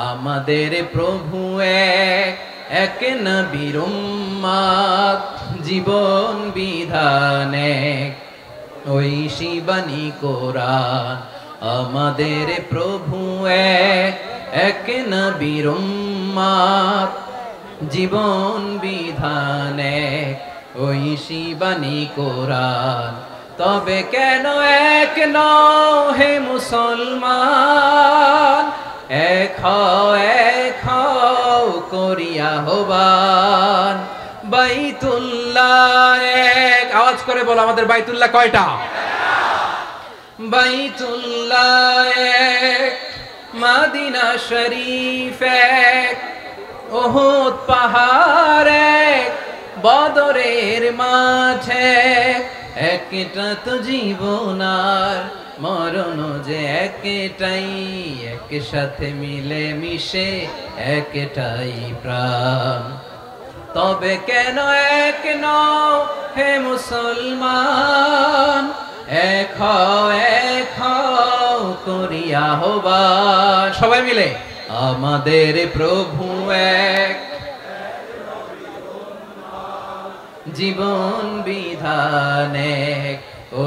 আমাদের প্রভু এক, এক নবীর উম্মত, জীবন বিধান এক, ঐশী বাণী কোরআন। আমাদের প্রভু এক, এক নবীর উম্মত, জীবন বিধান এক, ঐশী বাণী কোরআন। তবে কেন এক নও হে মুসলমান, এক হও করিয়া আহ্বান। বাইতুল্লাহ এক, আওয়াজ করে বলো আমাদের বাইতুল্লাহ কয়টা? বাইতুল্লাহ এক, মদিনা শরীফ এক, উহুদ পাহাড় এক, বদরের মাঠে একটা তো জীবন আর মরণ যে একটাই, একসাথে মিলে মিশে একটাই প্রাণ। তবে কেন এক নও হে মুসলমান, এক হও করিয়া আহ্বান। সবাই মিলে আমাদের প্রভু এক, জীবন বিধান এক,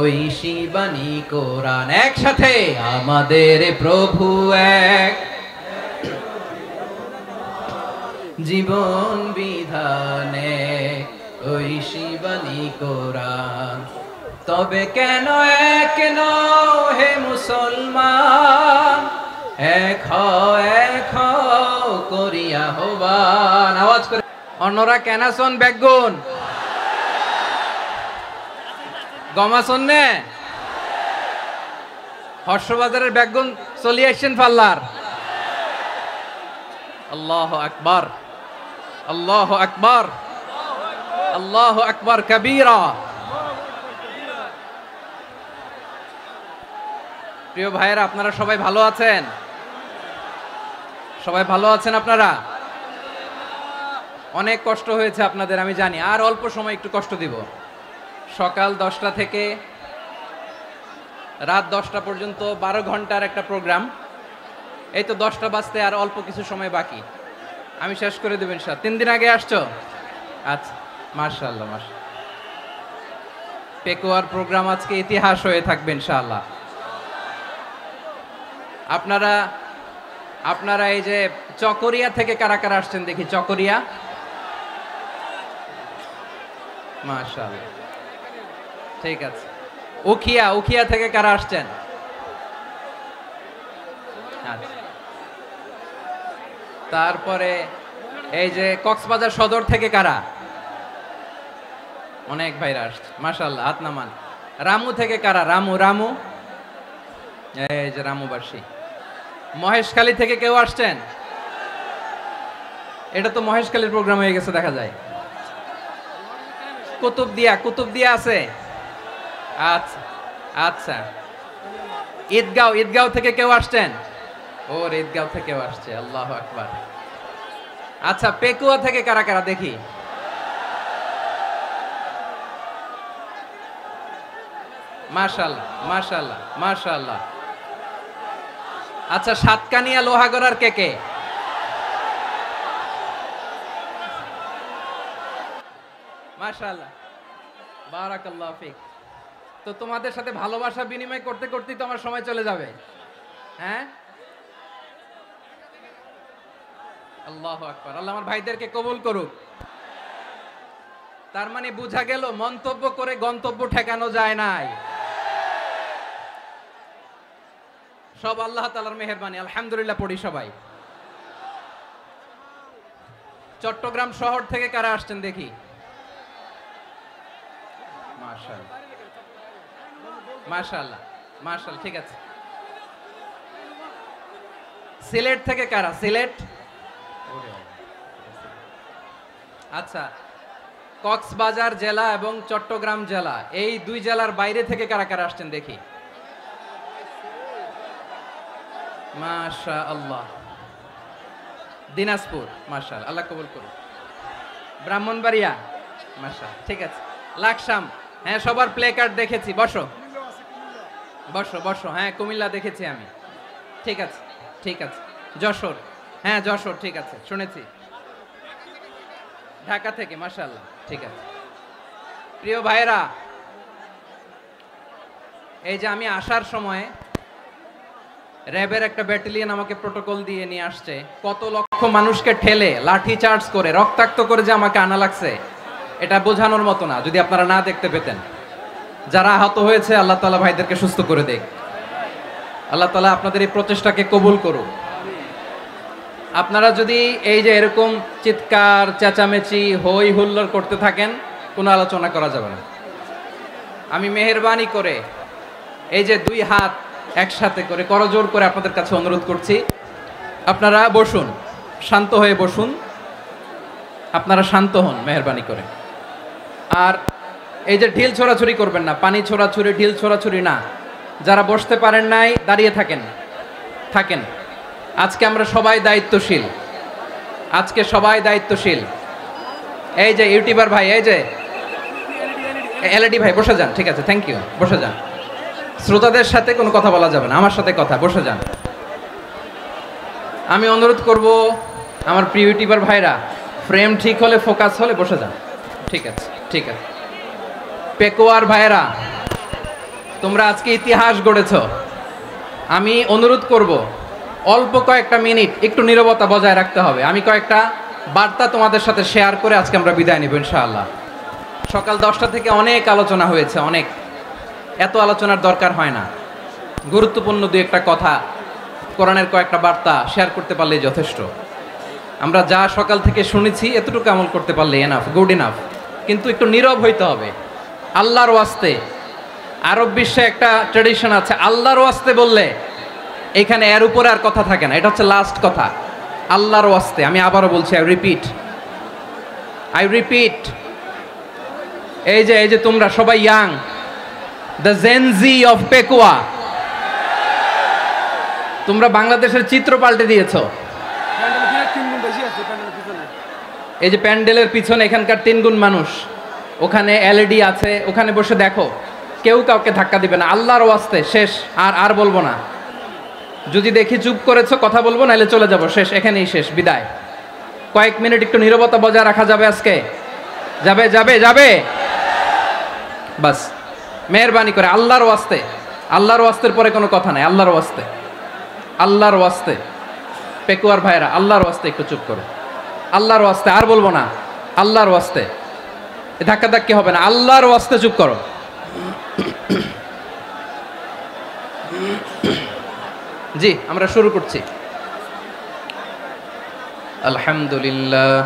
ঐশী বাণী কোরআন। একসাথে আমাদের প্রভু এক, জীবন বিধান এক, ঐশী বাণী কোরআন। তবে কেন এক নও হে মুসলমান, এক হও করিয়া আহ্বান। আওয়াজ করে অন্যরা কেনাসন বেগুন গমাসন নে হর্ষবাজারের বেগুন চলিয়ে আসছেন পাল্লার। আল্লাহু আকবার, আল্লাহু আকবার, আল্লাহু আকবার কবীরা। প্রিয় ভাইয়েরা, আপনারা সবাই ভালো আছেন? সবাই ভালো আছেন আপনারা? অনেক কষ্ট হয়েছে আপনাদের আমি জানি, আর অল্প সময় একটু কষ্ট দিব। সকাল 10টা থেকে রাত 10টা পর্যন্ত 12 ঘন্টার একটা প্রোগ্রাম। এই তো 10টা বাজতে আর অল্প কিছু সময় বাকি, আমি শেষ করে দেব ইনশাআল্লাহ। 3 দিন আগে আসছো? আচ্ছা, মাশাআল্লাহ মাশাআল্লাহ। পেকুয়ার প্রোগ্রাম আজকে ইতিহাস হয়ে থাকবে ইনশাআল্লাহ। আপনারা এই যে চকরিয়া থেকে কারা কারা আসছেন দেখি? চকরিয়া, মাশাআল্লাহ, ঠিক আছে। উখিয়া থেকে কারা আসছেন? আচ্ছা। তারপরে এই যে কক্সবাজার সদর থেকে কারা? অনেক ভাইরা আসছে, মাশাআল্লাহ, হাত নামান। রামু থেকে কারা? রামু, এই যে রামুবাসী। মহেশখালী থেকে কেউ আসছেন? এটা তো মহেশখালীর প্রোগ্রাম হয়ে গেছে দেখা যায়। কুতুবদিয়া আছে? আচ্ছা আচ্ছা। ঈদগাঁও থেকে কেউ আসছেন? ওর ঈদগাঁও থেকেও আসছে, আল্লাহু আকবার। আচ্ছা, পেকুয়া থেকে কারা কারা দেখি? মাশাআল্লাহ মাশাআল্লাহ মাশাআল্লাহ। আচ্ছা, সাতকানিয়া লোহাগড়ার কে? মাশাআল্লাহ, বারাকাল্লাহু ফিক। তো তোমাদের সাথে ভালোবাসা বিনিময় করতে করতেই তো আমার সময় চলে যাবে। হ্যাঁ, আল্লাহু আকবার। আল্লাহ আমার ভাইদেরকে কবুল করুক। তার মানে বোঝা গেল মন্তব্য করে গন্তব্য ঠেকানো যায় নাই। সব আল্লাহ তাআলার মেহেরবানি, আলহামদুলিল্লাহ পড়ি সবাই। চট্টগ্রাম শহর থেকে কারা আসছেন দেখি? মাশাআল্লাহ মাশাআল্লাহ মাশাআল্লাহ, ঠিক আছে। সিলেট থেকে কারা? সিলেট, আচ্ছা। কক্সবাজার জেলা এবং চট্টগ্রাম জেলা, এই দুই জেলার বাইরে থেকে কারা কারা আসছেন দেখি? মাশাআল্লাহ। দিনাজপুর, মাশাআল্লাহ, আল্লাহ কবুল করুন। ব্রাহ্মণবাড়িয়া, মাশাআল্লাহ, ঠিক আছে। লাকসাম, হ্যাঁ, সবার প্লে কার্ড দেখেছি। বসো বসো বসো, হ্যাঁ, কুমিল্লা দেখেছি আমি, ঠিক আছে ঠিক আছে। যশোর, হ্যাঁ যশোর, ঠিক আছে, শুনেছি। ঢাকা থেকে, মাশাআল্লাহ, ঠিক আছে। প্রিয় ভাইরা, এই যে আমি আসার সময় র্যাবের একটা ব্যাটালিয়ন আমাকে প্রোটোকল দিয়ে নিয়ে আসছে, কত লক্ষ মানুষকে ঠেলে লাঠি চার্জ করে রক্তাক্ত করে যে আমাকে আনা লাগছে, এটা বোঝানোর মতো না যদি আপনারা না দেখতে পেতেন। যারা আহত হয়েছে আল্লাহ তাআলা ভাইদেরকে সুস্থ করে দেখ। আল্লাহ তাআলা আপনাদের এই প্রচেষ্টাকে কবুল করুক। আপনারা যদি এই যে এরকম চিৎকার চেঁচামেচি হই হুল্লোড় করতে থাকেন, কোনো আলোচনা করা যাবে না। আমি মেহেরবানি করে এই যে দুই হাত একসাথে করে করজোড় করে আপনাদের কাছে অনুরোধ করছি, আপনারা বসুন, শান্ত হয়ে বসুন, আপনারা শান্ত হন মেহেরবানি করে। আর এই যে ঢিল ছোড়াছুরি করবেন না, পানি ছোড়াছুরি ঢিল ছোড়াছুরি না। যারা বসতে পারেন নাই দাঁড়িয়ে থাকেন থাকেন। আজকে আমরা সবাই দায়িত্বশীল, আজকে সবাই দায়িত্বশীল। এই যে ইউটিউবার ভাই, এই যে এলইডি ভাই, বসে যান, ঠিক আছে, থ্যাংক ইউ, বসে যান। শ্রোতাদের সাথে কোনো কথা বলা যাবে না, আমার সাথে কথা, বসে যান। আমি অনুরোধ করব আমার প্রিয় ইউটিউবার ভাইরা, ফ্রেম ঠিক হলে ফোকাস হলে বসে যান, ঠিক আছে, ঠিক আছে। পেকোয়ার ভাইরা, তোমরা আজকে ইতিহাস গড়েছ। আমি অনুরোধ করব অল্প কয়েকটা মিনিট একটু নীরবতা বজায় রাখতে হবে। আমি কয়েকটা বার্তা তোমাদের সাথে শেয়ার করে আজকে আমরা বিদায় নেব ইনশাআল্লাহ। সকাল 10টা থেকে অনেক আলোচনা হয়েছে, অনেক, এত আলোচনার দরকার হয় না। গুরুত্বপূর্ণ দুই একটা কথা, কোরআনের কয়েকটা বার্তা শেয়ার করতে পারলেই যথেষ্ট। আমরা যা সকাল থেকে শুনেছি এতটুকু আমল করতে পারলে এনাফ, গুড ইনাফ। কিন্তু একটু নীরব হইতে হবে আল্লাহর ওয়াস্তে। আরব বিশ্বে একটা ট্র্যাডিশন আছে, আল্লাহর ওয়াস্তে বললে এখানে এর উপরে আর কথা থাকে না, এটা হচ্ছে লাস্ট কথা। আল্লাহর ওয়াস্তে, আমি আবারও বলছি, আই রিপিট। এই যে তোমরা সবাই young, the Gen Z of Pekua, তোমরা বাংলাদেশের চিত্র পাল্টে দিয়েছো। এই যে প্যান্ডেলের পিছনে এখানকার 3 গুণ মানুষ, ওখানে এলইডি আছে, ওখানে বসে দেখো, কেউ কাউকে ধাক্কা দিবে না। আল্লাহর ওয়াস্তে, শেষ, আর বলবো না। যদি দেখি চুপ করেছো, কথা বলবো, নাহলে চলে যাবো, শেষ, এখানেই শেষ, বিদায়। কয়েক মিনিট একটু নীরবতা বজায় রাখা যাবে আজকে? যাবে যাবে যাবে বাস, মেহেরবানি করে আল্লাহর ওয়াস্তে। আল্লাহর ওয়াস্তের পরে কোনো কথা নাই, আল্লাহর ওয়াস্তে, আল্লাহর ওয়াস্তে। পেকুয়ার ভাইরা, আল্লাহর ওয়াস্তে একটু চুপ করো, আল্লাহর ওয়াস্তে, আর বলবো না, আল্লাহর ওয়াস্তে। ধাক্কা ধাক্কি হবে না, আল্লাহর ওয়াস্তে চুপ করো। জি, আমরা শুরু করছি। আলহামদুলিল্লাহ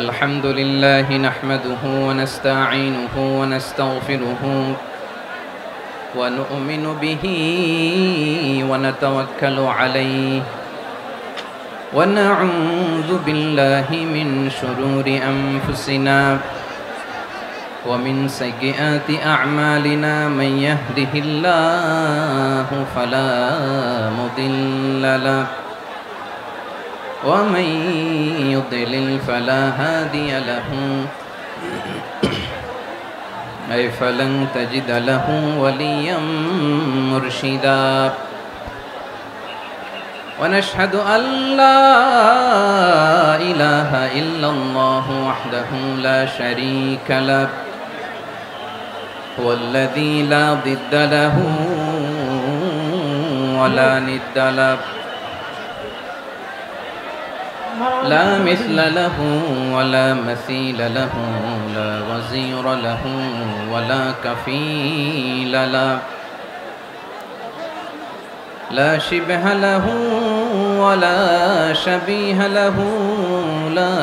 আলহামদুলিল্লাহি নাহমাদুহু ওয়া নাস্তাঈনুহু ওয়া নাস্তাগফিরুহু ওয়া নু'মিনু বিহি ওয়া নাতাওয়াক্কালু আলাইহি ওয়া না'উযু বিল্লাহি মিন শুরুরি আনফুসিনা ومن سيئات أعمالنا من يهده الله فلا مضل له ومن يضلل فلا هادي له أي فلن تجد له وليا مرشدا ونشهد أن لا إله إلا الله وحده لا شريك له هو الذي لا ضد له ولا ند له لا مثل له ولا مثيل له لا وزير له ولا كفيل له لا شبه له ولا شبيه له لا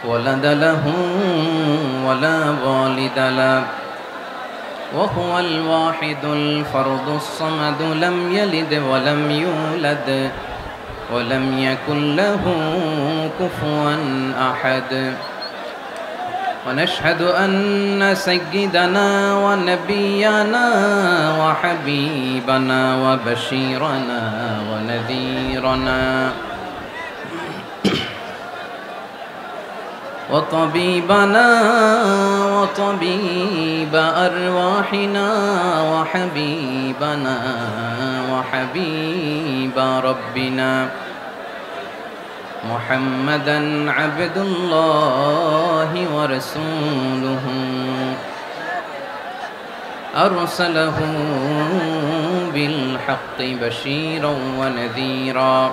ولد له ولا والد له وهو الواحد الفرد الصمد لم يلد ولم يولد ولم يكن له كفوا أحد ونشهد أن سيدنا ونبينا وحبيبنا وبشيرنا ونذيرنا وطبيبنا وطبيب أرواحنا وحبيبنا وحبيب ربنا محمدا عبد الله ورسوله أرسله بالحق بشيرا ونذيرا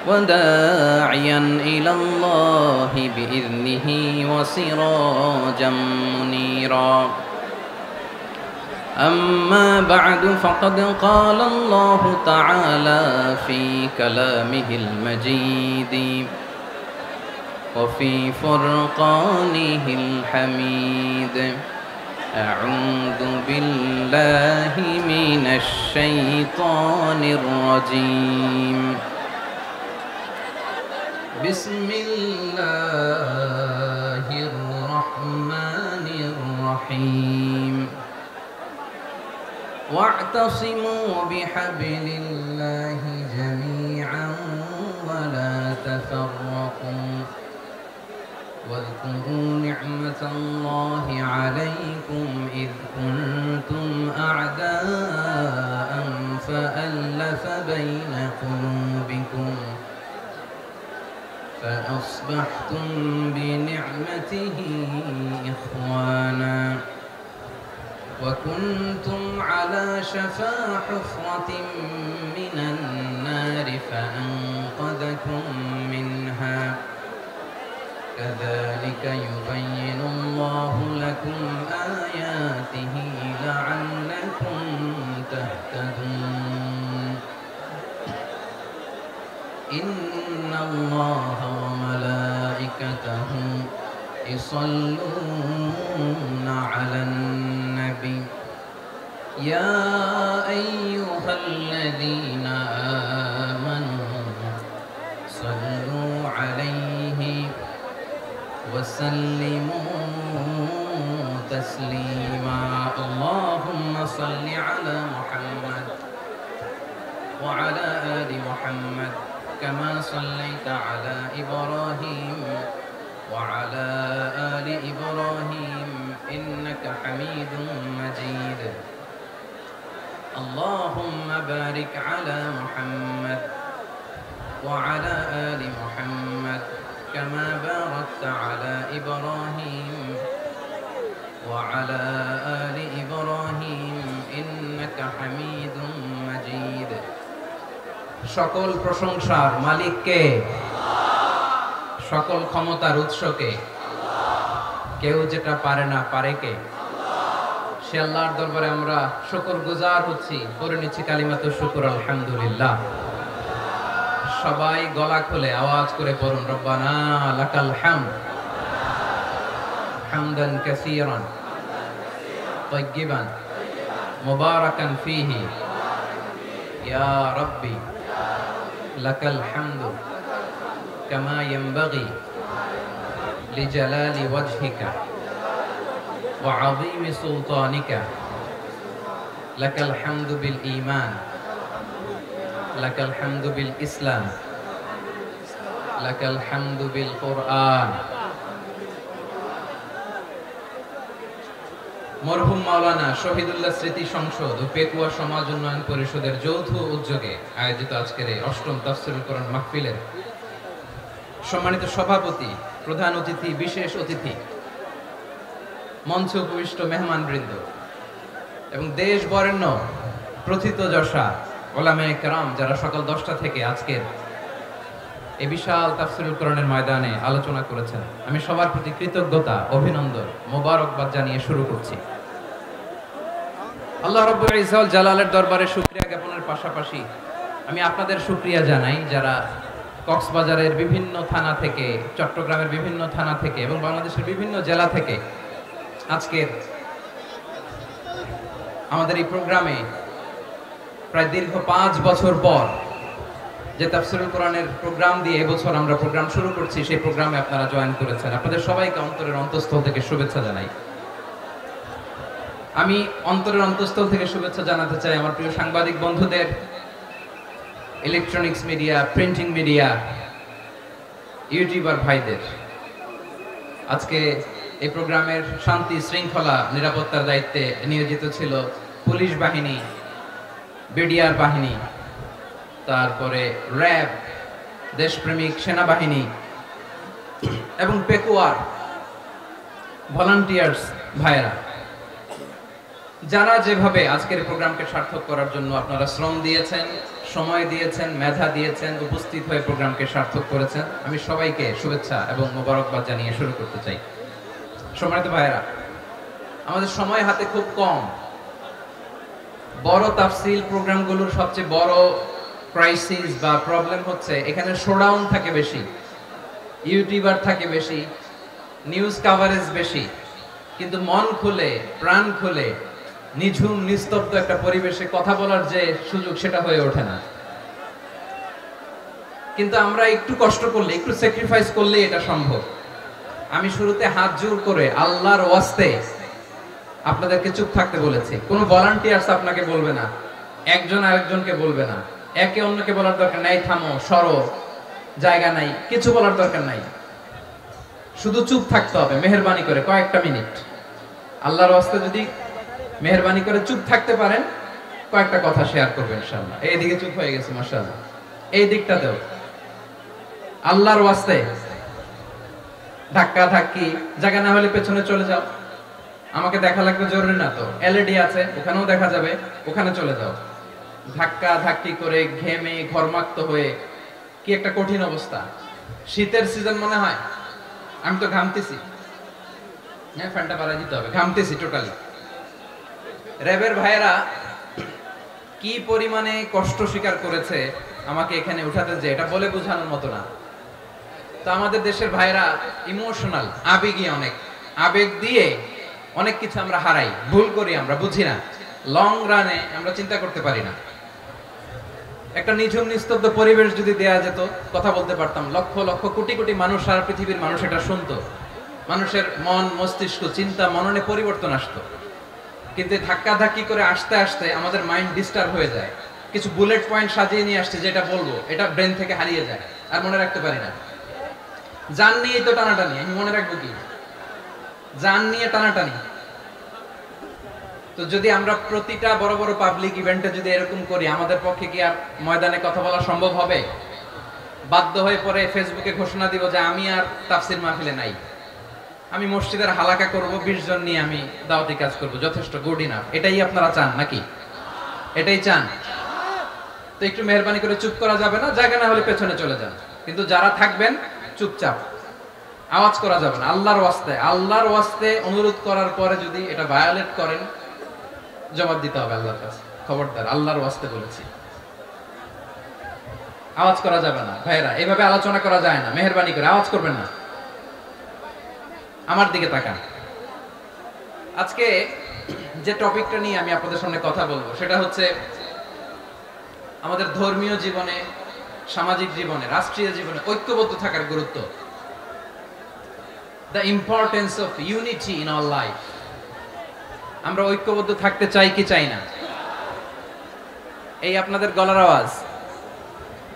وداعيا إلى الله بإذنه وسراجا منيرا أما بعد فقد قال الله تعالى في كلامه المجيد وفي فرقانه الحميد أعوذ بالله من الشيطان الرجيم بسم الله الرحمن الرحيم واعتصموا بحبل الله جميعا ولا تفرقوا واذكروا نعمة الله عليكم إذ كنتم أعداء فألف بين قلوبكم فأصبحتم بنعمته إخوانا وكنتم على شفا حفرة من النار فأنقذكم منها كذلك يبين الله لكم آياته لعلكم تهتدون إن الله وملائكته يصلون على النبي يا أيها الذين آمنوا صلوا عليه وسلموا تسليما اللهم صل على محمد وعلى آل محمد كما صليت على إبراهيم وعلى آل إبراهيم إنك حميد مجيد اللهم بارك على محمد وعلى آل محمد كما باركت على إبراهيم وعلى آل إبراهيم إنك حميد مجيد সকল প্রশংসার মালিক কে? সকল ক্ষমতার উৎস কে? কেউ যেটা পারে না পারে কে? সে আল্লাহর দরবারে আমরা শুকরগুজার হচ্ছি, পড়ে নিচ্ছি কালিমাতু শুকর আলহামদুলিল্লাহ। সবাই গলা খুলে আওয়াজ করে পড়ুন রব্বানা লাকাল হামদ হামদান কাসীরান তাইয়্যিবান মুবারাকান ফীহি ইয়া রাব্বি লাকাল হামদু কামা ইয়ানবাগি লিজালালি ওয়াজহিকা ওয়া আযীমি সুলতানিকা লাকাল হামদু বিল ঈমান লাকাল হামদু বিল ইসলাম লাকাল হামদু বিল কুরআন। মরহুম মাওলানা শহীদুল্লাহ স্মৃতি সংসদ ও পেকুয়া সমাজ উন্নয়ন পরিষদের যৌথ উদ্যোগে আয়োজিত আজকের এই অষ্টম তাফসীরুল কোরআন মাহফিলের সম্মানিত সভাপতি, প্রধান অতিথি, বিশেষ অতিথি, মঞ্চে উপবিষ্ট মেহমানবৃন্দ এবং দেশ বরেণ্য প্রথিতযশা ওলামায়ে কেরাম যারা সকাল 10টা থেকে আজকের এই বিশাল তাফসীরুল কোরআনের ময়দানে আলোচনা করেছেন, আমি সবার প্রতি কৃতজ্ঞতা, অভিনন্দন, মোবারকবাদ জানিয়ে শুরু করছি। আল্লাহ রাব্বুল ইজ্জত ওয়াল জালালের দরবারে শুকরিয়া জ্ঞাপনের পাশাপাশি আমি আপনাদের শুকরিয়া জানাই যারা কক্সবাজারের বিভিন্ন থানা থেকে, চট্টগ্রামের বিভিন্ন থানা থেকে এবং বাংলাদেশের বিভিন্ন জেলা থেকে আজকের আমাদের এই প্রোগ্রামে প্রায় দীর্ঘ 5 বছর পর যে তাফসীরুল কোরআনের প্রোগ্রাম দিয়ে এবছর আমরা প্রোগ্রাম শুরু করছি, সেই প্রোগ্রামে আপনারা জয়েন করেছেন। আপনাদের সবাইকে অন্তরের অন্তঃস্থল থেকে শুভেচ্ছা জানাই। আমি অন্তরের অন্তঃস্থল থেকে শুভেচ্ছা জানাতে চাই আমার প্রিয় সাংবাদিক বন্ধুদের, electronics media, printing media, YouTuber ভাইদের, আজকে এই প্রোগ্রামের শান্তি শৃঙ্খলা নিরাপত্তার দায়িত্বে নিয়োজিত ছিল পুলিশ বাহিনী, বিডিআর বাহিনী, তারপরে র্যাব, দেশপ্রেমিক সেনাবাহিনী এবং পেকুয়ার ভলান্টিয়ার্স ভাইয়েরা, যারা যেভাবে আজকের প্রোগ্রামকে সার্থক করার জন্য আপনারা শ্রম দিয়েছেন, সময় দিয়েছেন, মেধা দিয়েছেন, উপস্থিত হয়ে প্রোগ্রামকে সার্থক করেছেন, আমি সবাইকে শুভেচ্ছা এবং মোবারকবাদ জানিয়ে শুরু করতে চাই। সম্মানিত ভাইয়েরা, আমাদের সময় হাতে খুব কম। বড় তাফসিল প্রোগ্রামগুলোর সবচেয়ে বড় ক্রাইসিস বা প্রবলেম হচ্ছে এখানে শোডাউন থাকে বেশি, ইউটিউবার থাকে বেশি, নিউজ কাভারেজ বেশি, কিন্তু মন খুলে প্রাণ খুলে নিঝুম নিস্তব্ধ একটা পরিবেশে কথা বলার যে সুযোগ সেটা হয়ে ওঠে না। কিন্তু আমরা একটু কষ্ট করলে, একটু স্যাক্রিফাইস করলে এটা সম্ভব। আমি শুরুতে হাত জোর করে আল্লাহর ওয়াস্তে আপনাদেরকে চুপ থাকতে বলেছি। কোনো ভলান্টিয়ার্স আপনাকে বলবে না, একজন আরেকজনকে বলবে না, একে অন্যকে বলার দরকার নাই, থামো, সরো, জায়গা নাই, কিছু বলার দরকার নাই। শুধু চুপ থাকতে হবে মেহেরবানি করে কয়েকটা মিনিট। আল্লাহর ওয়াস্তে যদি মেহেরবানি করে চুপ থাকতে পারেন, কয়েকটা কথা শেয়ার করবেন ইনশাআল্লাহ। এইদিকে চুপ হয়ে গেছে মাশাআল্লাহ, এই দিকটাতেও আল্লাহর ওয়াস্তে ধাক্কা ধাক্কি জায়গা না হলে পেছনে চলে যাও। আমাকে দেখা লাগবে জরুরি না তো, এলইডি আছে ওখানেও দেখা যাবে, ওখানে চলে যাও। ধাক্কা ধাক্কি করে ঘেমে ঘরমাক্ত হয়ে কি একটা কঠিন অবস্থা। শীতের সিজন মনে হয়, আমি তো ঘামতেছি, হ্যাঁ ফ্যানটা বাড়াই দিতে হবে, ঘামতেছি টোটালি। র্যাবের ভাইয়েরা কি পরিমাণে কষ্ট স্বীকার করেছে আমাকে এখানে উঠাতে, যে এটা বলে বোঝানোর মতো না। তো আমাদের দেশের ভাইয়েরা ইমোশনাল, আবেগী, অনেক আবেগ দিয়ে অনেক কিছু আমরা হারাই, ভুল করি, আমরা বুঝি না, লং রানে আমরা চিন্তা করতে পারি না। একটা নিঝুম নিস্তব্ধ পরিবেশ যদি দেয়া যেত, কথা বলতে পারতাম, লক্ষ লক্ষ কোটি কোটি মানুষ, সারা পৃথিবীর মানুষ এটা শুনতো, মানুষের মন মস্তিষ্ক চিন্তা মননে পরিবর্তন আসতো। কিন্তু ধাক্কা ধাক্কি করে আসতে আসতে আমাদের মাইন্ড ডিস্টার্ব হয়ে যায়। কিছু বুলেট পয়েন্ট সাজিয়ে নিয়ে আসছে, যেটা বলবো এটা ব্রেন থেকে হারিয়ে যায়, আর মনে রাখতে পারি না। জান নিয়ে তো টানাটানি, আমি মনে রাখবো কি? জান নিয়ে টানাটানি। তো যদি আমরা প্রতিটা বড় বড় পাবলিক ইভেন্টে যদি এরকম করি, আমাদের পক্ষে কি আর ময়দানে কথা বলা সম্ভব হবে? বাধ্য হয়ে পরে ফেসবুকে ঘোষণা দিব যে আমি আর তাফসির মাহফিলে নাই, আমি মসজিদের হালাকা করব, 20 জন নিয়ে আমি দাওয়াতি কাজ করব, যথেষ্ট, গুড ইনাফ। এটাই আপনারা চান নাকি? এটাই চান? তো একটু মেহেরবানি করে চুপ করা যাবে না, জায়গা না হলে পেছনে চলে যান। কিন্তু যারা থাকবেন চুপচাপ, আওয়াজ করা যাবে না। আল্লাহর ওয়াস্তে, আল্লাহর ওয়াস্তে অনুরোধ করার পরে যদি এটা ভায়োলেট করেন, জবাব দিতে হবে আল্লাহর কাছে। খবরদার, আল্লাহর ওয়াস্তে বলেছি, আওয়াজ করা যাবে না। ভাইরা, এইভাবে আলোচনা করা যায় না, মেহেরবানি করে আওয়াজ করবেন না। আমার দিকে তাকান। আজকে যে টপিকটা নিয়ে আমি আপনাদের সামনে কথা বলবো সেটা হচ্ছে আমাদের ধর্মীয় জীবনে, সামাজিক জীবনে, রাষ্ট্রীয় জীবনে ঐক্যবদ্ধ থাকার গুরুত্ব। The importance of unity in our life. আমরা ঐক্যবদ্ধ থাকতে চাই কি চাই না? এই আপনাদের গলার আওয়াজ।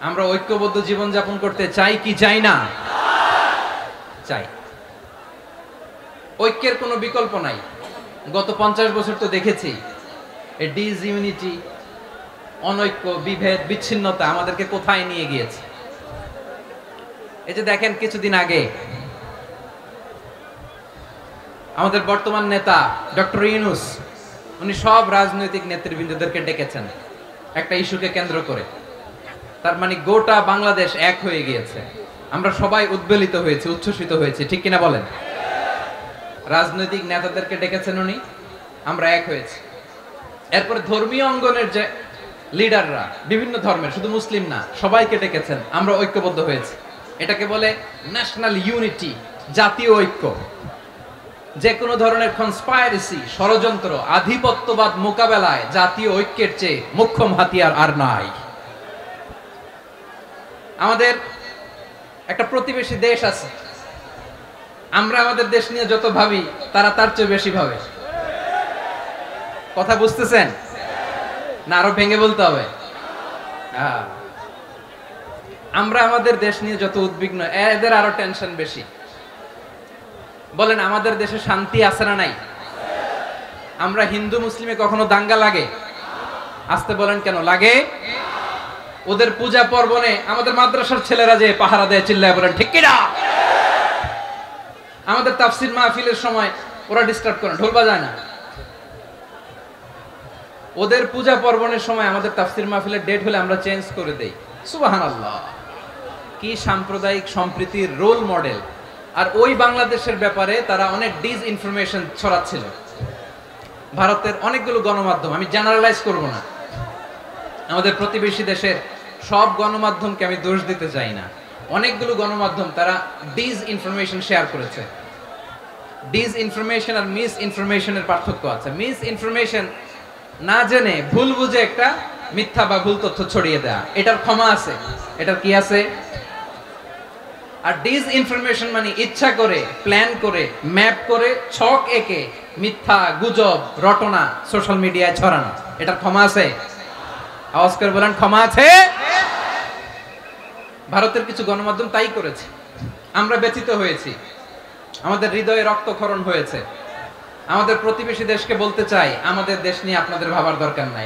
আমরা ঐক্যবদ্ধ জীবন যাপন করতে চাই কি চাই না? চাই। ঐক্যের কোনো বিকল্প নাই। গত 50 বছর তো দেখেছি এই ডিসইউনিটি, অনৈক্য, বিভেদ, বিচ্ছিন্নতা আমাদেরকে কোথায় নিয়ে গিয়েছে। এই যে দেখেন, কিছুদিন আগে আমাদের বর্তমান নেতা ডক্টর ইউনূস, উনি সব রাজনৈতিক নেতৃবৃন্দদেরকে ডেকেছেন একটা ইস্যুকে কেন্দ্র করে। তার মানে গোটা বাংলাদেশ এক হয়ে গিয়েছে। আমরা সবাই উদ্বেলিত হয়েছি, উচ্ছ্বসিত হয়েছি, ঠিক কিনা বলেন? রাজনৈতিক নেতাদেরকে ডেকেছেন উনি, আমরা এক হয়েছি। এরপরে ধর্মীয় অঙ্গনের যে লিডাররা, বিভিন্ন ধর্মের, শুধু মুসলিম না, সবাইকে ডেকেছেন, আমরা ঐক্যবদ্ধ হয়েছি। এটাকে বলে ন্যাশনাল ইউনিটি, জাতীয় ঐক্য। যে কোনো ধরনের কনস্পাইরেসি, ষড়যন্ত্র, আধিপত্যবাদ মোকাবেলায় জাতীয় ঐক্যের চেয়ে মোক্ষম হাতিয়ার আর নাই। আমাদের একটা প্রতিবেশী দেশ আছে, আমরা আমাদের দেশ নিয়ে যত ভাবি তারা তার চেয়ে বেশি ভাবে। কথা বুঝতেছেন না? আরো ভেঙে বলতে হবে। আমরা আমাদের দেশ নিয়ে যত উদ্বিগ্ন, এদের আরো টেনশন বেশি। বলেন আমাদের দেশে শান্তি আছে না নাই? আমরা হিন্দু মুসলিমে কখনো দাঙ্গা লাগে? আসতে বলেন কেন লাগে? ওদের পূজা পর্বণে আমাদের মাদ্রাসার ছেলেরা যে পাহারা দেয়, চিল্লায় বলেন ঠিক কিনা? আমাদের তাফসির মাহফিলের সময় ওরা ডিস্টার্ব করে, ঢোল বাজায় না। ওদের পূজা পর্বণের সময় আমাদের তাফসির মাহফিলের ডেট হলে আমরা চেঞ্জ করে দেই। সুবহানাল্লাহ, কি সাম্প্রদায়িক সম্প্রীতির রোল মডেল। আর ওই বাংলাদেশের ব্যাপারে তারা অনেক ডিস ইনফরমেশন ছড়াচ্ছিল। ভারতের অনেকগুলো গণমাধ্যম, আমি জেনারেলাইজ করব না, আমাদের প্রতিবেশী দেশের সব গণমাধ্যমকে আমি দোষ দিতে চাই না, অনেকগুলো গণমাধ্যম তারা ডিস ইনফরমেশন শেয়ার করেছে। ডিস ইনফরমেশন আর মিস ইনফরমেশনের পার্থক্য আছে। মিস ইনফরমেশন না জেনে ভুল বুঝে একটা মিথ্যা বা ভুল তথ্য ছড়িয়ে দেয়া, এটার ক্ষমা আছে, এটার কি আছে? আর ডিস ইনফরমেশন মানে ইচ্ছা করে, প্ল্যান করে, ম্যাপ করে, ছক এঁকে মিথ্যা, গুজব, রটনা সোশ্যাল মিডিয়ায় ছড়ানো, এটার ক্ষমা আছে? আওয়াজ করে বলেন ক্ষমা আছে? ভারতের কিছু গণমাধ্যম তাই করেছে, আমরা ব্যথিত হয়েছি, আমাদের হৃদয়ে রক্তক্ষরণ হয়েছে। আমাদের প্রতিবেশী দেশকে বলতে চাই, আমাদের দেশ নিয়ে আপনাদের ভাবার দরকার নাই,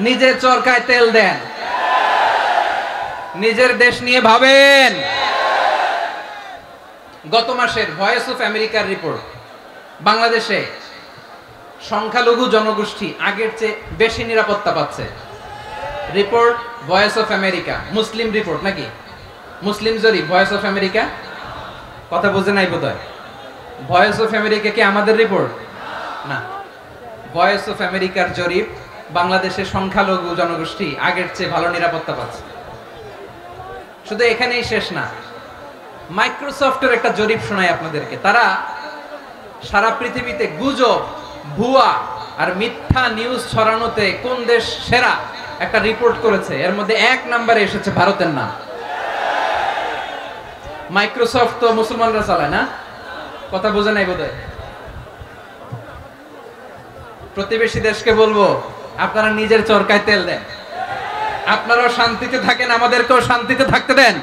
নিজের চরকায় তেল দেন, নিজের দেশ নিয়ে ভাবেন। গত মাসের ভয়েস অফ আমেরিকার রিপোর্ট, বাংলাদেশে সংখ্যালঘু জনগোষ্ঠী আগের চেয়ে বেশি নিরাপত্তা পাচ্ছে। Report voice of America, Muslim report নাকি? মুসলিম জরিপ, ভয়েস অফ আমেরিকা। কথা বুঝে নাই বোধহয়। ভয়েস অফ আমেরিকা কি আমাদের রিপোর্ট? না, ভয়েস অফ আমেরিকার জরিপ, বাংলাদেশের সংখ্যালঘু জনগোষ্ঠী আগের চেয়ে ভালো নিরাপত্তা পাচ্ছে। শুধু এখানেই শেষ না, মাইক্রোসফটের একটা জরিপ শোনাই আপনাদেরকে। তারা সারা পৃথিবীতে গুজব, ভুয়া আর মিথ্যা নিউজ ছড়ানোতে কোন দেশ সেরা একটা রিপোর্ট করেছে। এর মধ্যে 1 নম্বরে এসেছে ভারতের নাম। মাইক্রোসফট তো মুসলমানরা চালায় না? কথা বোঝে নাই বোধহয়। প্রতিবেশী দেশকে বলবো, আপনারা নিজের চরকায় তেল দেন, আপনারাও শান্তিতে থাকেন, আমাদেরকেও শান্তিতে থাকতে দেন।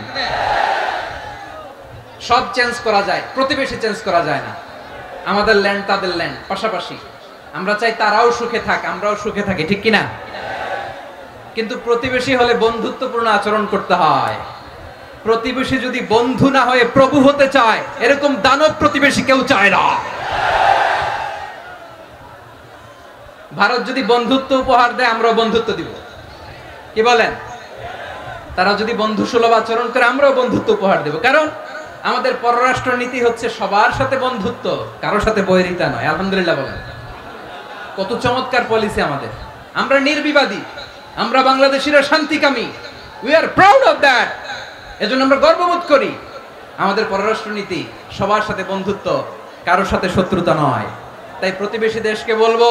সব চেঞ্জ করা যায়, প্রতিবেশী চেঞ্জ করা যায় না। আমাদের ল্যান্ড তাদের ল্যান্ড, পাশাপাশি। আমরা চাই তারাও সুখে থাক, আমরাও সুখে থাকি, ঠিক কিনা? কিন্তু প্রতিবেশী হলে বন্ধুত্বপূর্ণ আচরণ করতে হয়। প্রতিবেশী যদি বন্ধু না হয়ে প্রভু হতে চায়, এরকম দানব প্রতিবেশী কেউ চায় না। ভারত যদি বন্ধুত্ব উপহার দেয়, আমরাও বন্ধুত্ব দিব, কি বলেন? তারা যদি বন্ধু সুলভ আচরণ করে, আমরাও বন্ধুত্ব উপহার দেব। কারণ আমাদের পররাষ্ট্র নীতি হচ্ছে সবার সাথে বন্ধুত্ব, কারোর সাথে বৈরিতা নয়। আলহামদুলিল্লাহ বলেন, কত চমৎকার পলিসি আমাদের। আমরা নির্বিবাদী, আমরা বাংলাদেশিরা শান্তিকামী। We are proud of that. এজন্য আমরা গর্ববোধ করি। আমাদের পররাষ্ট্র নীতি সবার সাথে বন্ধুত্ব, কারোর সাথে শত্রুতা নয়। তাই প্রতিবেশী দেশকে বলবো,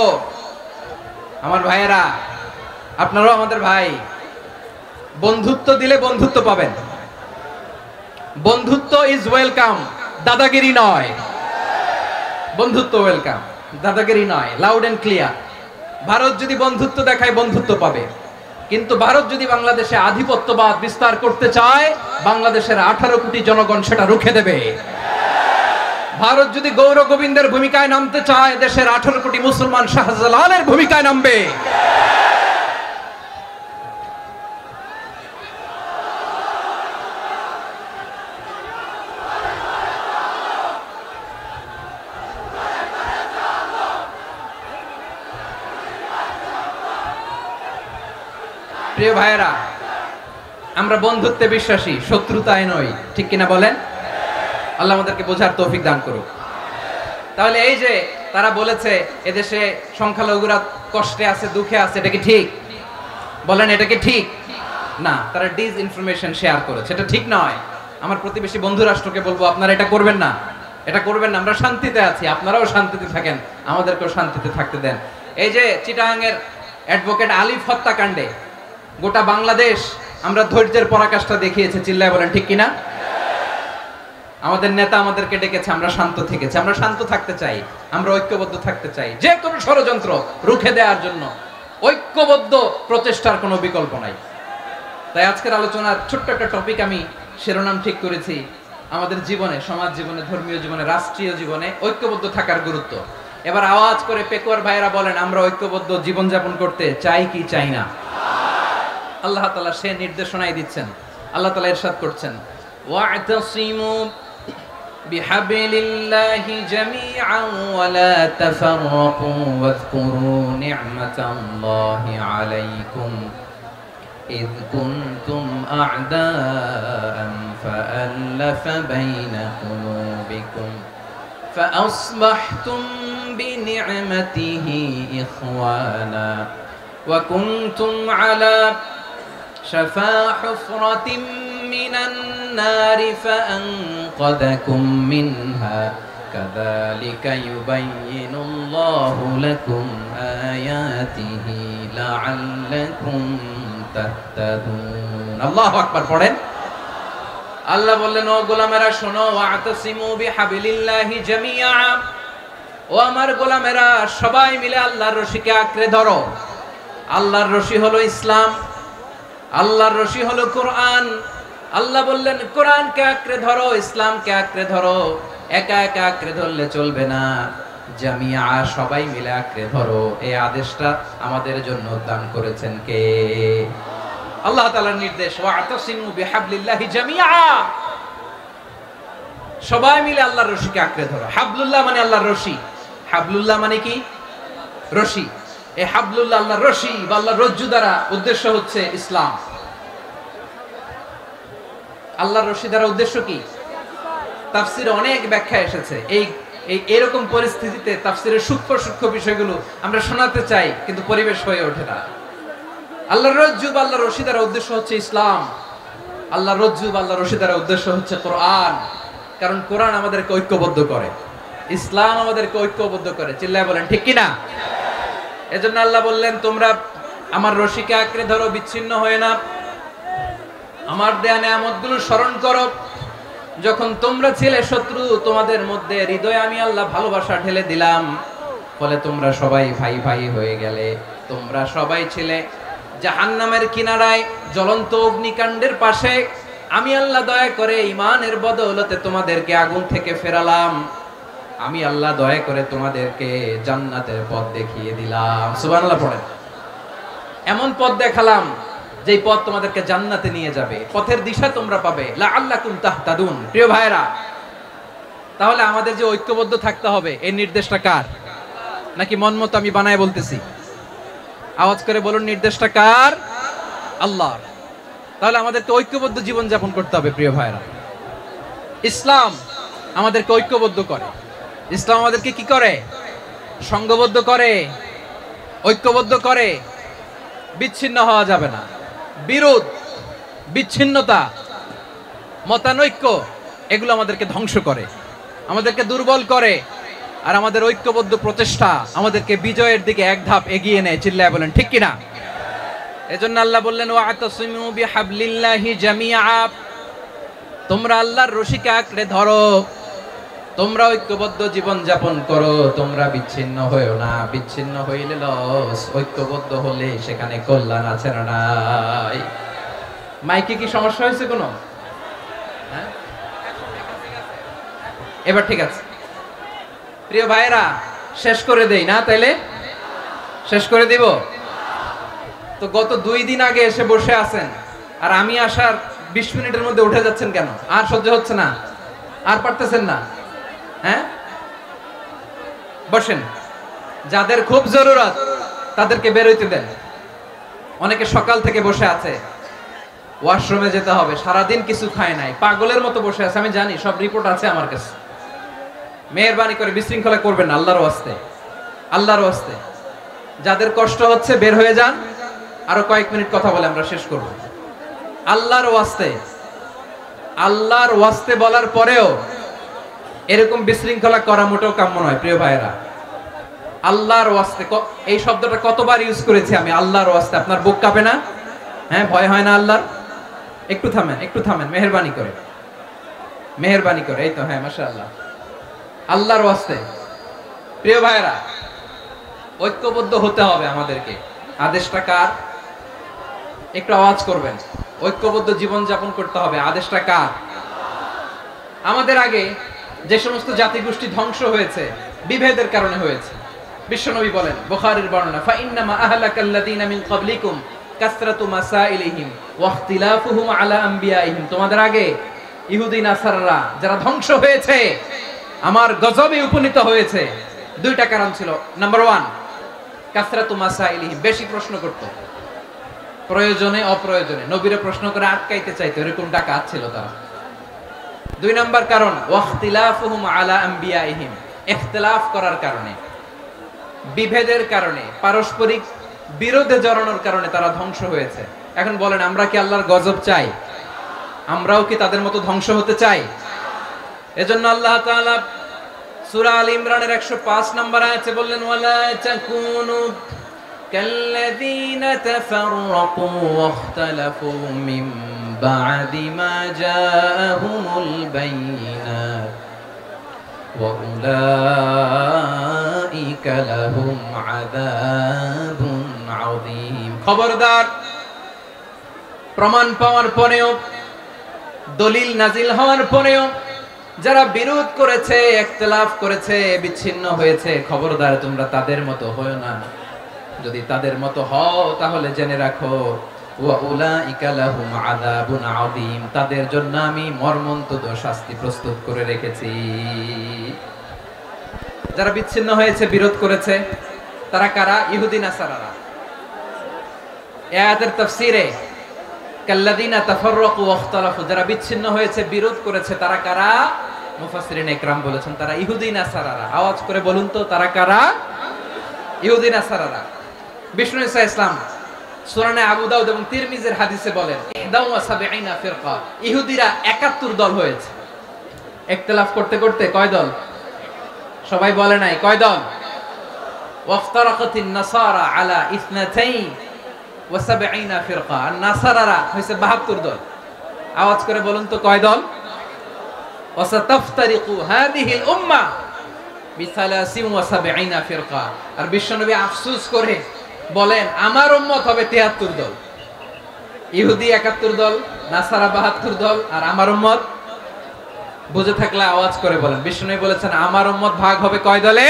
আমার ভাইয়েরা, আপনারাও আমাদের ভাই, বন্ধুত্ব দিলে বন্ধুত্ব পাবেন। বন্ধুত্ব ইজ ওয়েলকাম, দাদাগিরি নয়। বন্ধুত্ব ওয়েলকাম, দাদাগিরি নয়। Loud and clear. ভারত যদি বন্ধুত্ব দেখায়, বন্ধুত্ব পাবে। কিন্তু ভারত যদি বাংলাদেশে আধিপত্যবাদ বিস্তার করতে চায়, বাংলাদেশের 18 কোটি জনগণ সেটা রুখে দেবে। ভারত যদি গৌর গোবিন্দের ভূমিকায় নামতে চায়, দেশের 18 কোটি মুসলমান শাহজালালের ভূমিকায় নামবে। প্রিয় ভাইয়েরা, আমরা বন্ধুত্বে বিশ্বাসী, শত্রুতায় নই, ঠিক কিনা বলেন? আল্লাহ আমাদেরকে বোঝার তৌফিক দান করুক। তাহলে এই যে তারা বলেছে এদেশে সংখ্যালঘুরা কষ্টে আছে, দুঃখে আছে, এটা কি ঠিক? বলেন, এটা কি ঠিক? না, তারা ডিস ইনফরমেশন শেয়ার করেছে, এটা ঠিক নয়। আমার প্রতিবেশী বন্ধু রাষ্ট্রকে বলবো, আপনারা এটা করবেন না, এটা করবেন না। আমরা শান্তিতে আছি, আপনারাও শান্তিতে থাকেন, আমাদেরকেও শান্তিতে থাকতে দেন। এই যে চিটাগাংয়ের অ্যাডভোকেট আলিফ হত্যাকাণ্ডে গোটা বাংলাদেশ আমরা ধৈর্যের পরাকাষ্ঠা দেখিয়েছে, চিল্লায় বলেন ঠিক কিনা? আমাদের নেতা আমাদেরকে ডেকেছে, আমরা শান্ত থেকেছি। আমরা শান্ত থাকতে চাই, আমরা ঐক্যবদ্ধ থাকতে চাই। যে কোনো ষড়যন্ত্র রুখে দেওয়ার জন্য ঐক্যবদ্ধ প্রচেষ্টার কোনো বিকল্প নাই। তাই আজকের আলোচনার ছোট্ট একটা টপিক আমি শিরোনাম ঠিক করেছি, আমাদের জীবনে, সমাজ জীবনে, ধর্মীয় জীবনে, রাষ্ট্রীয় জীবনে ঐক্যবদ্ধ থাকার গুরুত্ব। এবার আওয়াজ করে পেকুয়ার ভাইয়েরা বলেন, আমরা ঐক্যবদ্ধ জীবনযাপন করতে চাই কি চাই না? আল্লাহ তাআলা সে নির্দেশনাই দিচ্ছেন। আল্লাহ তাআলা ইরশাদ করছেন, ওয়া'তাসিমু বিহাবলিল্লাহি জামিআন ওয়া লা তাফাররাকু ওয়াযকুরু নি'মাতাল্লাহি আলাইকুম إذ كنتم أعداء فألف بين قلوبكم فأصبحتم بنعمته إخوانا وكنتم على شفا حفرة من النار فأنقذكم منها كذلك يبين الله لكم آياته لعلكم তাহতাদুন। আল্লাহু আকবার পড়েন। আল্লাহ বললেন, ও গোলামেরা শোনো, ওয়া'তাসিমু বিহাবলিল্লাহি জামিআ, ও আমার গোলামেরা সবাই মিলে আল্লাহর রশিকে আঁকড়ে ধরো। আল্লাহর রশি হলো ইসলাম, আল্লাহর রশি হলো কোরআন। আল্লাহ বললেন কোরআনকে আঁকড়ে ধরো, ইসলামকে আঁকড়ে ধরো। একা একা আঁকড়ে ধরলে চলবে না, জামিআ সবাই মিলে আঁকড়ে ধরো। এই আদেশটা আমাদের জন্য দান করেছেন কে? আল্লাহ তাআলার নির্দেশ, ওয়া'তাসিমু বিহাবলিল্লাহি জামিআ, সবাই মিলে আল্লাহর রশিকে আঁকড়ে ধরো। হাবলুল্লাহ মানে আল্লাহর রশি। হাবলুল্লাহ মানে কি? রশি। এই হাবলুল্লাহ আল্লাহর রশি বা আল্লাহর রজ্জু দ্বারা উদ্দেশ্য হচ্ছে ইসলাম। আল্লাহর রশি দ্বারা উদ্দেশ্য কি? তাফসীরে অনেক ব্যাখ্যা এসেছে। এরকম পরিস্থিতিতে তাফসীরের সূক্ষ্ম বিষয়গুলো আমরা শোনাতে চাই, কিন্তু পরিবেশ হয়ে ওঠে না। আল্লাহর রজ্জু বা আল্লাহর রশি দ্বারা উদ্দেশ্য হচ্ছে ইসলাম। আল্লাহর রজ্জু বা আল্লাহর রশি দ্বারা উদ্দেশ্য হচ্ছে কোরআন। কারণ কোরআন আমাদেরকে ঐক্যবদ্ধ করে, ইসলাম আমাদেরকে ঐক্যবদ্ধ করে। চিল্লায় বলেন ঠিক কিনা? এজন্য আল্লাহ বললেন, তোমরা আমার রশিকে আঁকড়ে ধরো, বিচ্ছিন্ন হয়ে না। আমার দেয়া নেয়ামতগুলো স্মরণ করো। যখন তোমরা ছিলে শত্রু, তোমাদের মধ্যে হৃদয়ে আমি আল্লাহ ভালোবাসা ঢেলে দিলাম, ফলে তোমরা সবাই ভাই ভাই হয়ে গেলে। তোমরা সবাই ছিলে জাহান্নামের কিনারায়, জ্বলন্ত অগ্নিকাণ্ডের পাশে। আমি আল্লাহ দয়া করে ঈমানের বদৌলতে তোমাদেরকে আগুন থেকে ফেরালাম। আমি আল্লাহ দয়া করে তোমাদেরকে জান্নাতের পথ দেখিয়ে দিলাম। সুবহানাল্লাহ পড়েন। এমন পথ দেখালাম যেই পথ তোমাদেরকে জান্নাতে নিয়ে যাবে, পথের দিশা তোমরা পাবে। লাআল্লাকুম তাহতাদুন। প্রিয় ভাইরা, তাহলে আমাদের যে ঐক্যবদ্ধ থাকতে হবে, এই নির্দেশটা কার? নাকি মন মতো আমি বানায় বলতেছি? আওয়াজ করে বলুন, নির্দেশটা কার? আল্লাহর। তাহলে আমাদেরকে ঐক্যবদ্ধ জীবন যাপন করতে হবে। প্রিয় ভাইরা, ইসলাম আমাদেরকে ঐক্যবদ্ধ করে। ইসলাম আমাদেরকে কি করে? সংঘবদ্ধ করে, ঐক্যবদ্ধ করে। বিচ্ছিন্ন হওয়া যাবে না। বিরোধ, বিচ্ছিন্নতা, মতানৈক্য, এগুলো আমাদেরকে ধ্বংস করে, আমাদেরকে দুর্বল করে। আর আমাদের ঐক্যবদ্ধ প্রচেষ্টা আমাদেরকে বিজয়ের দিকে এক ধাপ এগিয়ে নেয়। চিল্লায় বলেন ঠিক কিনা? এজন্য আল্লাহ বললেন, ওয়া'তাসিমু বিহাবলিল্লাহি জামিআ, তোমরা আল্লাহর রশিকে আঁকড়ে ধরো, তোমরা ঐক্যবদ্ধ জীবন যাপন করো, তোমরা বিচ্ছিন্ন হয়েও না। বিচ্ছিন্ন হইলে লস, ঐক্যবদ্ধ হলে সেখানে কল্যাণ আছে না নাই? মাইকে কি সমস্যা হয়েছে কোনো? হ্যাঁ, এবার ঠিক আছে। প্রিয় ভাইরা, শেষ করে দেই না? তাইলে শেষ করে দিব তো। গত 2 দিন আগে এসে বসে আছেন, আর আমি আসার 20 মিনিটের মধ্যে উঠে যাচ্ছেন কেন? আর সহ্য হচ্ছে না? আর পারতেছেন না? হ্যাঁ, বসেন। যাদের খুব জরুরত তাদেরকে বের হইতে দেন। অনেকে সকাল থেকে বসে আছে, ওয়াশরুমে যেতে হবে, সারাদিন কিছু খায় নাই, পাগলের মতো বসে আছে। আমি জানি, সব রিপোর্ট আছে আমার কাছে। মেহেরবানি করে বিশৃঙ্খলা করবেন না, আল্লাহর ওয়াস্তে, আল্লাহর ওয়াস্তে। যাদের কষ্ট হচ্ছে বের হয়ে যান। আরো কয়েক মিনিট কথা বলে আমরা শেষ করব। আল্লাহর ওয়াস্তে, আল্লাহর ওয়াস্তে বলার পরেও এরকম বিশৃঙ্খলা করা মোটেও কাম্য নয়। প্রিয় ভাইরা, আল্লাহর ওয়াস্তে, এই শব্দটা কতবার ইউজ করেছি আমি। আল্লাহর ওয়াস্তে। আপনার বুক কাঁপে না? হ্যাঁ, ভয় হয় না আল্লাহর? একটু থামেন, একটু থামেন, মেহেরবানি করে, মেহেরবানি করে। এই তো, হ্যাঁ, মাশাআল্লাহ। আল্লাহর ওয়াস্তে। প্রিয় ভাইরা, ঐক্যবদ্ধ হতে হবে আমাদেরকে। আদেশটা কার? একটু আওয়াজ করবেন। ঐক্যবদ্ধ জীবন যাপন করতে হবে। আদেশটা কার? আমাদের আগে যে সমস্ত জাতিগোষ্ঠী ধ্বংস হয়েছে বিভেদের কারণে হয়েছে। বিশ্বনবী বলেন, বুখারীর বর্ণনা, ফা ইন্নামা আহলাকাল্লাযীনা মিন ক্বাবলিকুম কাসরাতু মাসাইলিহিম ওয়া ইখতিলাফুহুম আলা আমবিয়াইহিম। তোমাদের আগে ইহুদি নাসারারা যারা ধ্বংস হয়েছে, আমার গজবে উপনীত হয়েছে, দুইটা কারণ ছিল। নাম্বার 1, কাসরাতু মাসাইলিহিম, বেশি প্রশ্ন করত, প্রয়োজনে অপ্রয়োজনে নবীরে প্রশ্ন করে আটকাইতে চাইতো, এরকম ডাকাত ছিল তারা। 2 নাম্বার কারণ, ওয়া ইখতিলাফুহুম আলা আমবিয়াইহিম, ইখতিলাফ করার কারণে, বিভেদের কারণে, পারস্পরিক বিরোধে জড়ানোর কারণে তারা ধ্বংস হয়েছে। এখন বলেন, আমরা কি আল্লাহর গজব চাই? আমরাও কি তাদের মতো ধ্বংস হতে চাই? এজন্য আল্লাহ তাআলা সূরা আল ইমরানের 105 নম্বর আয়াতে বললেন, ওয়ালা তাকুনু কাল্লাযীনা তাফাররাকু ওয়াখতালাফু মিন বা'দি মা জাআহুমুল বাইয়িনাত ওয়া উলাইকা লাহুম আযাবুন আযীম। খবরদার, প্রমাণ পাওয়ার পরেও, দলিল নাজিল হওয়ার পরেও যারা বিরোধ করেছে, ইখতিলাফ করেছে, বিচ্ছিন্ন হয়েছে, খবরদার তোমরা তাদের মতো হয়ো না। যদি তাদের মতো হও তাহলে জেনে রাখো, ওয়া উলাইকা লাহুম আযাবুন আযীম, তাদের জন্য আমি মর্মন্তুদ শাস্তি প্রস্তুত করে রেখেছি। যারা বিচ্ছিন্ন হয়েছে, বিরোধ করেছে, তারা কারা? ইহুদি নাসারারা। এই আয়াতের তাফসীরে কাল্লাযীনা তাফাররাকু ওয়াখতালাফু, যারা বিচ্ছিন্ন হয়েছে, বিরোধ করেছে, তারা কারা? মুফাসসিরিন ইকরাম বলেছেন তারা ইহুদি নাসারারা। আওয়াজ করে বলুন তো, তারা কারা? ইহুদি নাসারারা। বিষ্ণু ঈসা ইসলাম সুনানে আবু দাউদ এবং তিরমিজির হাদিসে বলেন, 71 ফিরকা, ইহুদিরা 71 দল হয়েছে। ইখতিলাফ করতে করতে কয় দল? সবাই বলে নাই, কয় দল? ওয়াফতারাকাতিন নাসারা আলা 72 ফিরকা, আর নাসারারা হইছে 72 দল। আওয়াজ করে বলুন তো, কয় দল? ওয়াসাতাফতারিকু হাদিহিল উম্মাহ বি73 ফিরকা। আর বিশ্বনবী আফসোস করে বলেন, আমার উম্মত হবে 73 দল। ইহুদি 71 দল, নাসারা 72 দল, আর আমার উম্মত, বুঝে থাকলে আওয়াজ করে বলেন। বিশ্বনবী বলেছেন, আমার উম্মত ভাগ হবে কয় দলে?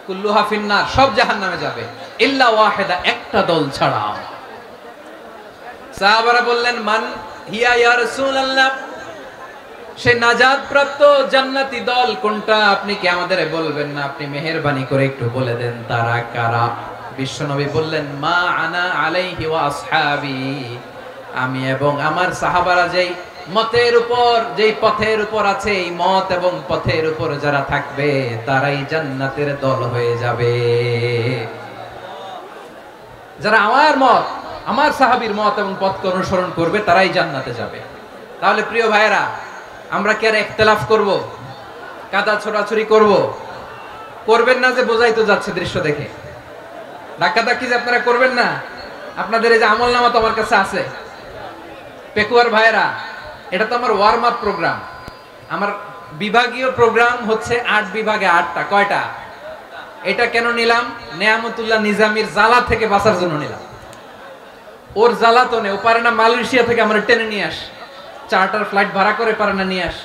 কুল্লুহা ফিন্নার, সব জাহান্নামে যাবে, ইল্লা ওয়াহিদা, একটা দল ছাড়া। সাহাবারা বললেন, মান হিয়া ইয়া রাসূলুল্লাহ, সে নাজাত প্রাপ্ত জান্নাতি দল কোনটা? আপনি কি আমাদের বলবেন না? আপনি মেহেরবানি করে একটু বলে দেন তারা কারা। বিশ্বনবী বললেন, মা আনা আলাইহি ওয়া আসহাবি, আমি এবং আমার সাহাবারা যেই মতের উপর, যেই পথের উপর আছে, এই মত এবং পথের উপর যারা থাকবে তারাই জান্নাতের দল হয়ে যাবে। যারা আমার মত, আমার সাহাবীর মত এবং পথকে অনুসরণ করবে তারাই জান্নাতে যাবে। তাহলে প্রিয় ভাইয়েরা, আমরা কি আর ইখতিলাফ করব? কাদা ছোড়াছুরি করব? করবেন না যে বোঝাই তো যাচ্ছে দৃশ্য দেখে। ধাক্কাধাক্কি যে আপনারা করবেন না। আপনাদের এই যে আমলনামা তো আমার কাছে আছে। পেকুয়ার ভাইয়েরা, এটা তো আমার ওয়ার্ম আপ প্রোগ্রাম। আমার বিভাগীয় প্রোগ্রাম হচ্ছে 8 বিভাগে 8টা। কয়টা? এটা কেন নিলাম? নেয়ামতুল্লাহ নিজামীর জ্বালা থেকে বাঁচার জন্য নিলাম। ওর জ্বালাতনে ও পারে না মালয়েশিয়া থেকে আমরা টেনে নিয়ে আস, চার্টার ফ্লাইট ভাড়া করে পারে না নিয়ে আস।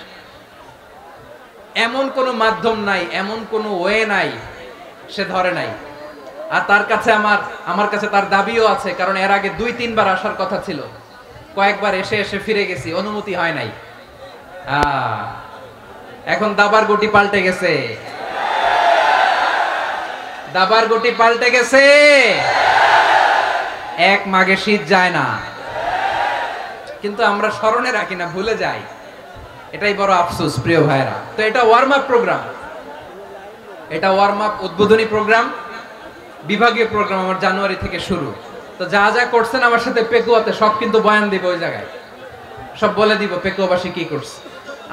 এমন কোনো মাধ্যম নাই, এমন কোনো ওয়ে নাই, সে ধরে নাই। আর তার কাছে আমার কাছে তার দাবিও আছে, কারণ এর আগে 2-3 বার আসার কথা ছিল। কয়েকবার এসে এসে ফিরে গেছি, অনুমতি হয় নাই। এখন দাবার গুটি পাল্টে গেছে, দাবার গুটি পাল্টে গেছে। এক মাঘে শীত যায় না, কিন্তু আমরা স্মরণে রাখি না, ভুলে যাই। এটাই বড় আফসোস প্রিয় ভাইরা। তো এটা ওয়ার্ম আপ প্রোগ্রাম, এটা ওয়ার্ম আপ উদ্বোধনী প্রোগ্রাম, বিভাগীয় প্রোগ্রাম আমার জানুয়ারি থেকে শুরু। তো যা যা করছেন আমার সাথে পেকুয়াতে সব কিন্তু বয়ান দিব, ওই জায়গায় সব বলে দিব পেকুয়াবাসী কি করছে।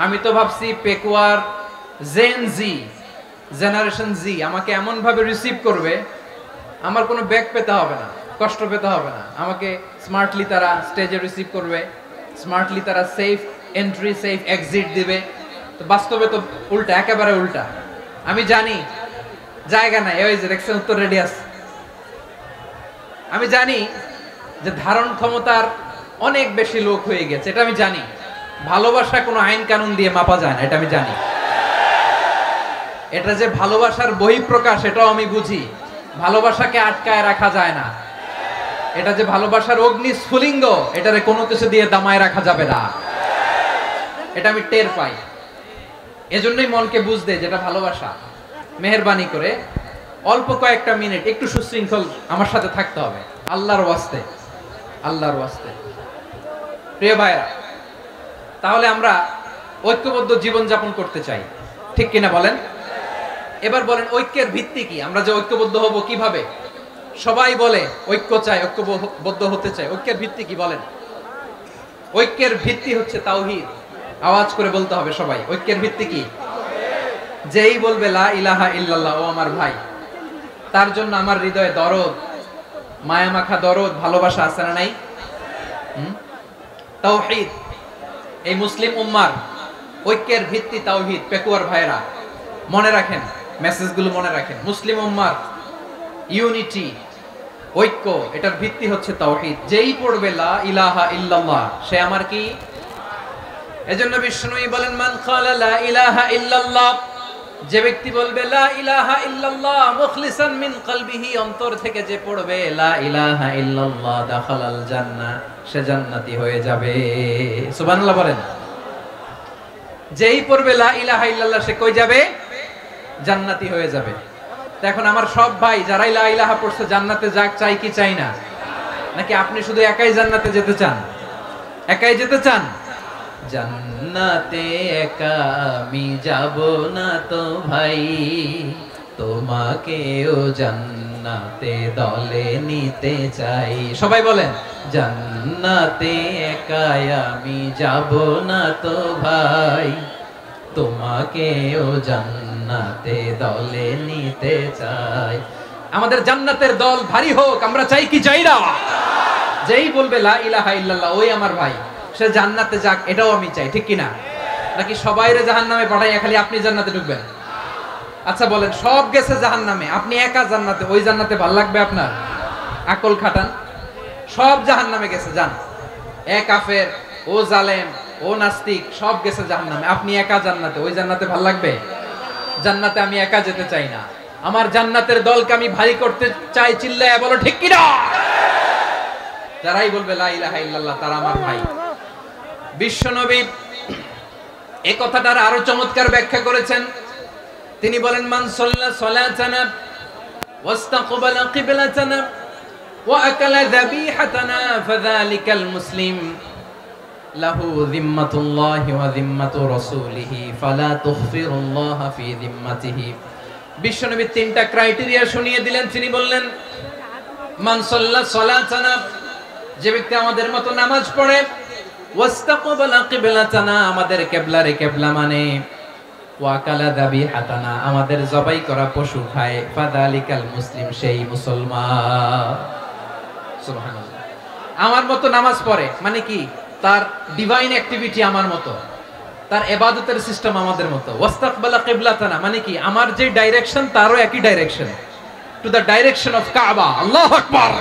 আমি তো ভাবছি পেকুয়ার জেনারেশন জি আমাকে এমন ভাবে রিসিভ করবে, আমার কোনো ব্যাক পেতে হবে না, কষ্ট পেতে হবে না। আমাকে স্মার্টলি তারা স্টেজে রিসিভ করবে, স্মার্টলি তারা সেফ এন্ট্রি সেফ এক্সিট দিবে। তো বাস্তবে তো উল্টা, একেবারে উল্টা। আমি জানি জায়গা নাই, ওই যে দেখছেন উত্তর রেডি আছে। আমি জানি যে ধারণ ক্ষমতার অনেক বেশি লোক হয়ে গেছে, এটা আমি জানি। ভালোবাসা কোনো আইন কানুন দিয়ে মাপা যায় না, এটা আমি জানি। এটা যে ভালোবাসার বহিঃপ্রকাশ এটাও আমি বুঝি। ভালোবাসাকে আটকায় রাখা যায় না। এটা যে ভালোবাসার অগ্নি স্ফুলিঙ্গ, এটারে কোনো কিছু দিয়ে দামায় রাখা যাবে না, এটা আমি টের পাই। এজন্যই মনকে বুঝতে যেটা ভালোবাসা। মেহেরবানি করে অল্প কয়েকটা মিনিট একটু সুশৃঙ্খল আমার সাথে থাকতে হবে, আল্লাহর ওয়াস্তে, আল্লাহর ওয়াস্তে। প্রিয় ভাইরা, তাহলে আমরা ঐক্যবদ্ধ জীবন যাপন করতে চাই, ঠিক কিনা বলেন? এবার বলেন ঐক্যের ভিত্তি কি? আমরা যে ঐক্যবদ্ধ হব কিভাবে? সবাই বলে ঐক্য চাই, ঐক্যবদ্ধ হতে চাই। ঐক্যের ভিত্তি কি বলেন? ঐক্যের ভিত্তি হচ্ছে তাওহীদ। আওয়াজ করে বলতে হবে সবাই, ঐক্যের ভিত্তি কি? যেই বলবে লা ইলাহা ইল্লাল্লাহ, ও আমার ভাই, তার জন্য আমার হৃদয়ে দরদ, মায়ামাখা দরদ, ভালোবাসা আছে না নাই? তাওহীদ। এই মুসলিম উম্মার ঐক্যের ভিত্তি তাওহীদ। পেকুয়ার ভাইরা মনে রাখেন, মেসেজগুলো মনে রাখেন। মুসলিম উম্মার ইউনিটি, ঐক্য, এটার ভিত্তি হচ্ছে তাওহীদ। যেই পড়বে লা ইলাহা ইল্লাল্লাহ, সে আমার কি? এজন্য বিষ্ণুই বলেন মান ক্বালা লা ইলাহা ইল্লাল্লাহ, যে ব্যক্তি বলবে লা ইলাহা ইল্লাল্লাহ মুখলিসান মিন কলবিহি, অন্তর থেকে যে পড়বে লা ইলাহা ইল্লাল্লাহ, দাখালাল জান্নাহ, সে জান্নাতি হয়ে যাবে। সুবহানাল্লাহ বলেন। যেই পড়বে লা ইলাহা ইল্লাল্লাহ, সে কই যাবে? জান্নাতি হয়ে যাবে। তো এখন আমার সব ভাই যারাই লা ইলাহা পড়ছে জান্নাতে যাক, চাই কি চাই না? নাকি আপনি শুধু একাই জান্নাতে যেতে চান? একাই যেতে চান? জান্নাতে একা আমি যাব না তো ভাই, তোমাকেও জান্নাতে দলে নিতে চাই। সবাই বলেন জান্নাতে একা আমি যাব না তো ভাই, তোমাকেও জান্নাতে দলে নিতে চাই। আমাদের জান্নাতের দল ভারী হোক, আমরা চাই কি চাই না? যেই বলবে লা ইলাহা ইল্লাল্লাহ, ওই আমার ভাই, সে জান্নাতে যাক, এটাও আমি চাই, ঠিক কিনা? নাকি সবাইরে জাহান্নামে পাঠাইয়া খালি আপনি জান্নাতে ঢুকবেন? আচ্ছা বলেন, সব গেছে জাহান্নামে, আপনি একা জান্নাতে, ওই জান্নাতে ভালো লাগবে আপনার? আকল খাটান। সব জাহান্নামে গেছে, যান। এ কাফের, ও জালেম, ও নাস্তিক, সব গেছে জাহান্নামে, আপনি একা জান্নাতে, ওই জান্নাতে ভালো লাগবে? জান্নাতে আমি একা যেতে চাই না, আমার জান্নাতের দলকে আমি ভারী করতে চাই। চিল্লায়া বলো ঠিক কিনা? যারাই বলবে লা ইলাহা ইল্লাল্লাহ, তারা আমার ভাই। বিশ্বনবী এই কথাটার আরো চমৎকার ব্যাখ্যা করেছেন। তিনি বলেন মান সাল্লা সালাতানা ওয়াস্তাকবালা কিবলাতানা ওয়া আকালা যাবিহাতানা ফাযালিকাল মুসলিম লাহু যিম্মাতুল্লাহি ওয়া যিম্মাতু রাসূলিহি ফালা তুখফিরুল্লাহা ফি যিম্মাতিহি। বিশ্বনবী তিনটা ক্রাইটেরিয়া শুনিয়ে দিলেন। তিনি বললেন মান সাল্লা সালাতানা, যে ব্যক্তি আমাদের মতো নামাজ পড়ে, ওয়াস্তাকবালা কিবলাতানা, আমাদের কিবলারে কিবলা মানে, ওয়া আকালা যাবিহাতানা, আমাদের জবাই করা পশু খায়, ফাযালিকাল মুসলিম, সেই মুসলমান। সুবহানাল্লাহ। আমার মতো নামাজ পড়ে মানে কি? তার ডিভাইন অ্যাক্টিভিটি আমার মতো, তার ইবাদতের সিস্টেম আমাদের মতো। ওয়াস্তাকবালা কিবলাতানা মানে কি? আমার যে ডাইরেকশন তারও একই direction, to the direction of কাবা। আল্লাহু আকবার।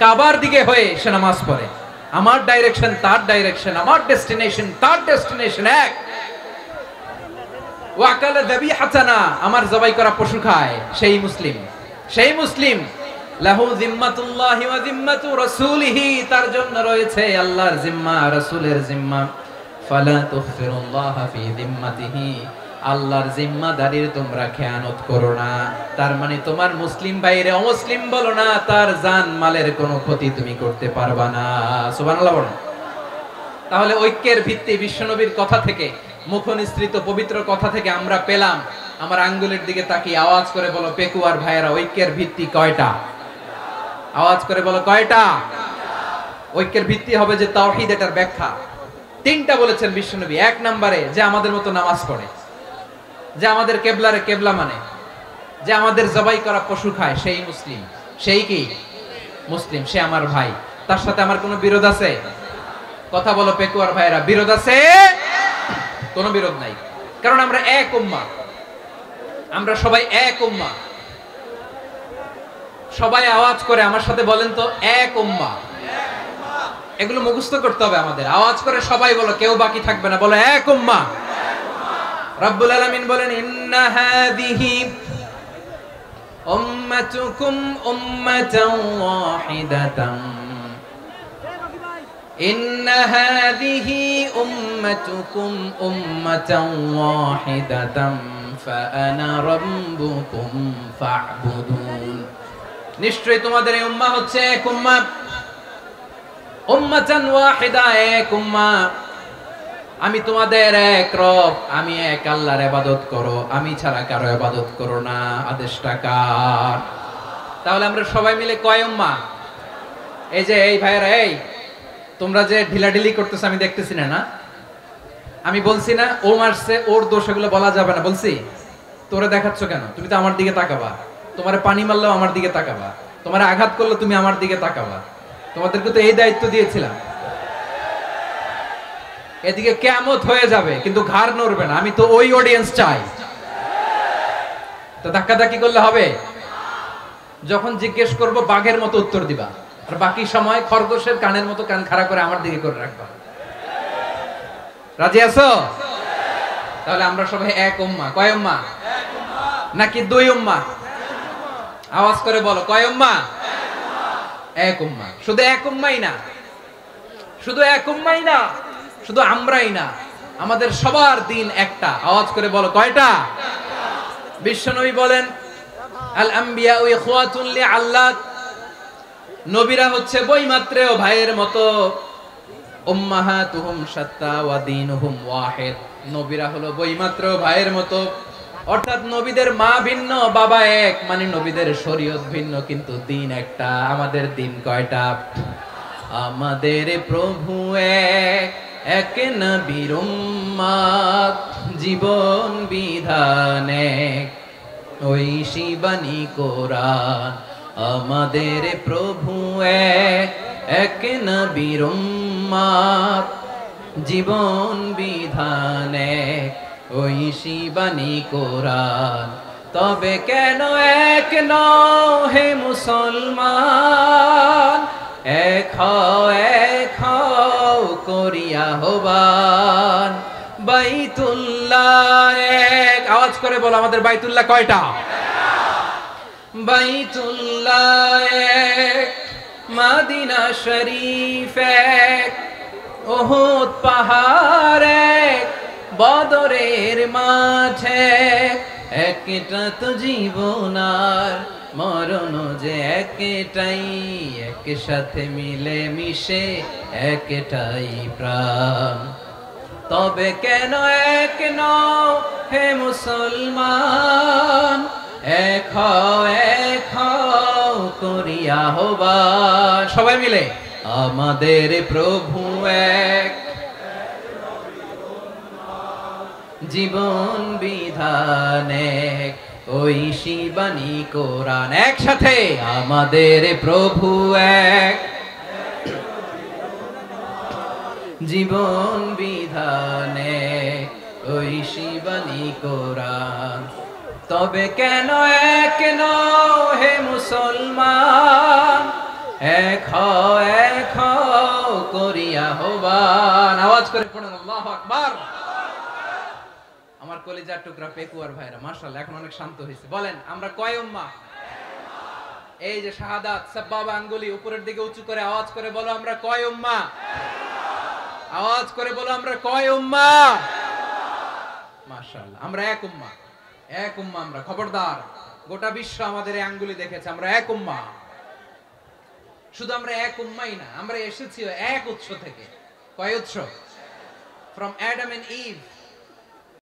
কাবার দিকে হয়ে সে নামাজ পড়ে। আমার ডাইরেকশন তার ডাইরেকশন, আমার ডেস্টিনেশন তার ডেস্টিনেশন এক। ওয়া আকালা যাবিহাতানা, আমার জবাই করা পশু খায়, সেই মুসলিম। সেই মুসলিম লাহু যিম্মাতুল্লাহি ওয়া যিম্মাতু রাসূলিহি, তার জন্য রয়েছে আল্লাহর জিম্মা, রাসূলের জিম্মা। ফালা তুখফিরুল্লাহা ফি যিম্মাতিহি, আল্লাহর জিম্মাদারির তোমরা খেয়ানত করো না। তার মানে তোমার মুসলিম বাইরে অমুসলিম বলো না, তার জান মালের কোনো ক্ষতি তুমি করতে পারবা না। সুবহানাল্লাহ বলেন। তাহলে ঐক্যের ভিত্তি বিশ্বনবীর কথা থেকে, মুখনিসৃত পবিত্র কথা থেকে আমরা পেলাম। আমার আঙ্গুলের দিকে তাকিয়ে আওয়াজ করে বলো পেকুয়ার ভাইয়েরা, ঐক্যের ভিত্তি কয়টা? আওয়াজ করে বলো কয়টা? ঐক্যের ভিত্তি হবে যে তাওহীদ, এটার ব্যাখ্যা তিনটা বলেছেন বিশ্বনবী। এক নম্বরে যে আমাদের মতো নামাজ পড়ে, যে আমাদের কেবলারে কেবলা মানে, যে আমাদের জবাই করা পশু খায়, সেই মুসলিম। সেই কি? মুসলিম, সে আমার ভাই। তার সাথে আমার কোনো বিরোধ আছে? কথা বলো পেকুয়ার ভাইরা, বিরোধ আছে? কোনো বিরোধ নাই, কারণ আমরা এক উম্মাহ, আমরা সবাই এক উম্মাহ। সবাই আওয়াজ করে আমার সাথে বলেন তো, এক উম্মাহ। এগুলো মুখস্থ করতে হবে আমাদের। আওয়াজ করে সবাই বলো, কেউ বাকি থাকবে না, বলো এক উম্মাহ। রব্বুল আলামিন বলেন ইন্না হাযিহি উম্মাতুকুম উম্মাতান ওয়াহিদাতান ইন্না হাযিহি উম্মাতুকুম উম্মাতান ওয়াহিদাতান ফাআনা রাব্বুকুম ফা'বুদুন। নিশ্চয়ই তোমাদের এই উম্মাহ হচ্ছে এক উম্মাহ, উম্মাতান ওয়াহিদা, এক উম্মাহ। আমি তোমাদের এক রব, আমি এক আল্লাহর ইবাদত করো, আমি ছাড়া কারো ইবাদত করো না। আদেশটা কার? তাহলে আমরা সবাই মিলে কয় উম্মাহ? এই যে এই ভাইরা, এই তোমরা যে ঢিলাঢিলি করতেছ আমি দেখতেছি না, না আমি বলছি না ও মারছে ওর দোষ, এগুলো বলা যাবে না বলছি? তোরে দেখাচ্ছ কেন? তুমি তো আমার দিকে তাকাবা। তোমারে পানি মারলেও আমার দিকে তাকাবা, তোমারে আঘাত করলে তুমি আমার দিকে তাকাবা। তোমাদেরকে তো এই দায়িত্ব দিয়েছিলাম। এদিকে কিয়ামত হয়ে যাবে কিন্তু ঘাড় নড়বে না, আমি তো ওই অডিয়েন্স চাই। তো ধাক্কাধাক্কি করলে হবে? যখন জিজ্ঞেস করব বাঘের মতো উত্তর দিবা, আর বাকি সময় খরগোশের কানের মতো কান খাড়া করে আমার দিকে করে রাখবা। রাজি আছো? তাহলে আমরা সবাই এক উম্মাহ। কয় উম্মাহ? নাকি দুই উম্মাহ? আওয়াজ করে বলো, কয় উম্মাহ? এক উম্মাহ। শুধু এক উম্মাই না, শুধু এক উম্মাই না, শুধু আমরাই না, আমাদের সবার দিন একটা। আওয়াজ করে বলো, কয়টা? বিশ্বনবী বলেন আল আম্বিয়া ইখওয়াতুন লিআল্লাত, নবীরা হচ্ছে বৈমাত্রেয় ভাইয়ের মতো। উম্মাহাতুহুম শাত্তা ওয়া দীনুহুম ওয়াহিদ, নবীরা হলো বৈমাত্রেয় ভাইয়ের মতো। অর্থাৎ নবীদের মা ভিন্ন, বাবা এক, মানে নবীদের শরীয়ত ভিন্ন কিন্তু দিন একটা। আমাদের দিন কয়টা? আমাদের প্রভু এক, এক নবীর উম্মত, জীবন বিধান এক, ঐশী বাণী কোরআন। আমাদের প্রভু এক, এক নবীর উম্মত, জীবন বিধান এক, ঐশী বাণী কোরআন। তবে কেন এক নও হে মুসলমান? এক হও করিয়া হবান। বাইতুল্লাহ এক, আওয়াজ করে বলো আমাদের বাইতুল্লাহ কয়টা? বাইতুল্লাহ এক, মদিনা শরীফ এক, উহুদ পাহাড় এক, বদরের মাঠে একটা তো জীবন আর মরণ যে একটাই, একসাথে মিলে মিশে একটাই প্রাণ। তবে কেন এক নও হে মুসলমান? এক হও করিয়া হবান। সবাই মিলে আমাদের প্রভু এক, জীবন বিধান এক, ঐশী বাণী কোরআন। একসাথে আমাদের প্রভু এক, জীবন বিধান এক, ঐশী বাণী কোরআন। তবে কেন এক নও হে মুসলমান? এক হও করিয়া হবান। আওয়াজ করে পড়ুন আল্লাহু আকবার। আমার কলিজার টুকরা পেকুয়ার ভাইরা মাশাআল্লাহ এখন অনেক শান্ত হয়েছে। বলেন আমরা কয় উম্মাহ? এই যে শাহাদাত সাব্বাবা আঙ্গুলি উপরের দিকে উঁচু করে আওয়াজ করে বলো আমরা কয় উম্মাহ? আওয়াজ করে বলো আমরা কয় উম্মাহ? মাশাআল্লাহ আমরা এক উম্মাহ, এক উম্মাহ আমরা। খবরদার, গোটা বিশ্ব আমাদের এই আঙ্গুলি দেখেছে, আমরা এক উম্মাহ। শুধু আমরা এক উম্মাই না, আমরা এসেছি এক উৎস থেকে। কয় উৎস? From Adam and eve